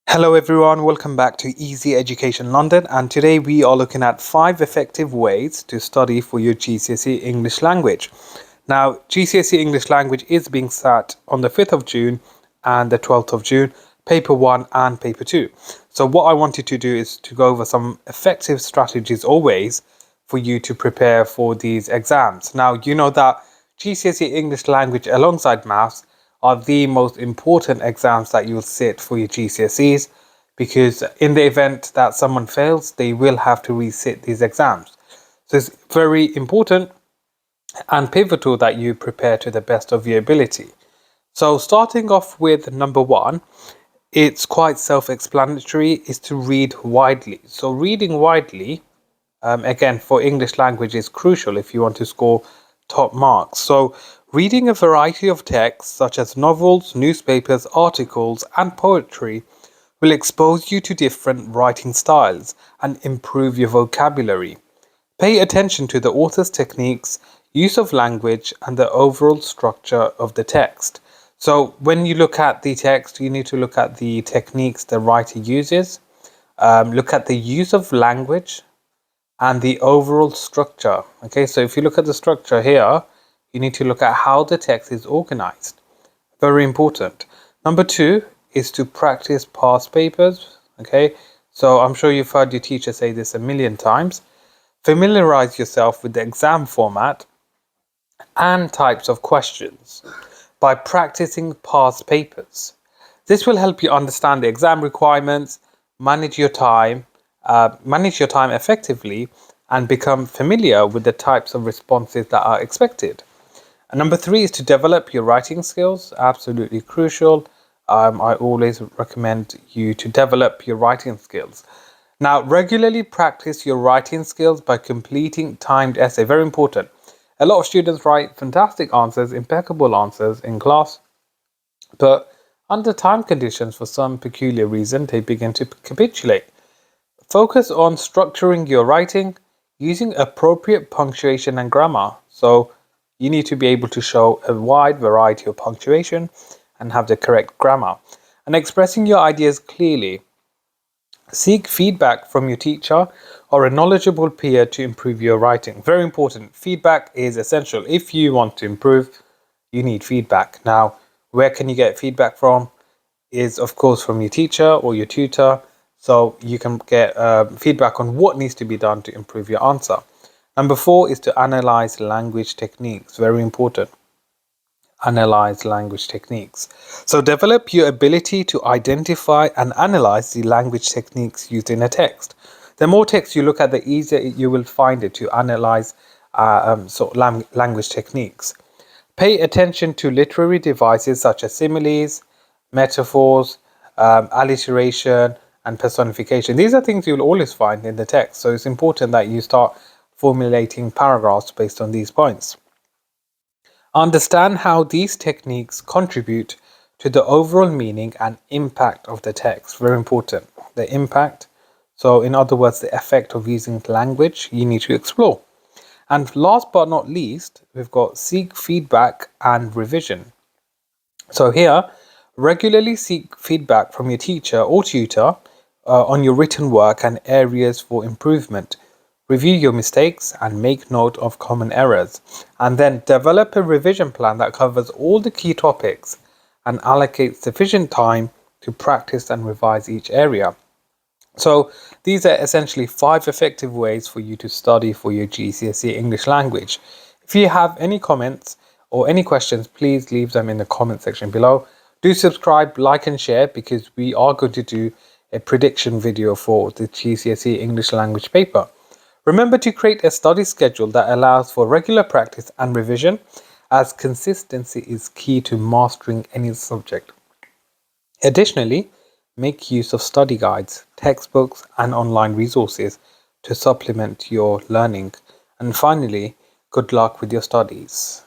Hello everyone, welcome back to Easy Education London, and today we are looking at 5 effective ways to study for your GCSE English language. Now, GCSE English language is being sat on the 5th of June and the 12th of June, paper 1 and paper 2. So what I wanted to do is to go over some effective strategies or ways for you to prepare for these exams. Now, you know that GCSE English language alongside maths are the most important exams that you'll sit for your GCSEs, because in the event that someone fails, they will have to resit these exams. So it's very important and pivotal that you prepare to the best of your ability. So starting off with number one, it's quite self-explanatory, is to read widely. So reading widely, again, for English language is crucial if you want to score top marks. So reading a variety of texts such as novels, newspapers, articles, and poetry will expose you to different writing styles and improve your vocabulary. Pay attention to the author's techniques, use of language, and the overall structure of the text. So when you look at the text, you need to look at the techniques the writer uses, look at the use of language, and the overall structure. Okay, so if you look at the structure here, you need to look at how the text is organized. Very important. Number two is to practice past papers. Okay, so I'm sure you've heard your teacher say this a million times. Familiarize yourself with the exam format and types of questions by practicing past papers. This will help you understand the exam requirements, manage your time, effectively, and become familiar with the types of responses that are expected. And number three is to develop your writing skills. Absolutely crucial. I always recommend you to develop your writing skills. Now, regularly practice your writing skills by completing timed essay. Very important. A lot of students write fantastic answers, impeccable answers in class, but under time conditions, for some peculiar reason, they begin to capitulate. Focus on structuring your writing using appropriate punctuation and grammar. So you need to be able to show a wide variety of punctuation and have the correct grammar. And expressing your ideas clearly. Seek feedback from your teacher or a knowledgeable peer to improve your writing. Very important. Feedback is essential. If you want to improve, you need feedback. Now, where can you get feedback from? Is of course from your teacher or your tutor. So you can get feedback on what needs to be done to improve your answer. Number four is to analyze language techniques. Very important. Analyze language techniques. So develop your ability to identify and analyze the language techniques used in a text. The more text you look at, the easier you will find it to analyze language techniques. Pay attention to literary devices such as similes, metaphors, alliteration, and personification. These are things you'll always find in the text. So it's important that you start formulating paragraphs based on these points. Understand how these techniques contribute to the overall meaning and impact of the text. Very important. The impact. So in other words, the effect of using language you need to explore. And last but not least, we've got seek feedback and revision. So here, regularly seek feedback from your teacher or tutor on your written work and areas for improvement. Review your mistakes and make note of common errors. And then develop a revision plan that covers all the key topics and allocate sufficient time to practice and revise each area. So these are essentially 5 effective ways for you to study for your GCSE English language. If you have any comments or any questions, please leave them in the comment section below. Do subscribe, like and share, because we are going to do a prediction video for the GCSE English language paper. Remember to create a study schedule that allows for regular practice and revision, as consistency is key to mastering any subject. Additionally, make use of study guides, textbooks, and online resources to supplement your learning. And finally, good luck with your studies.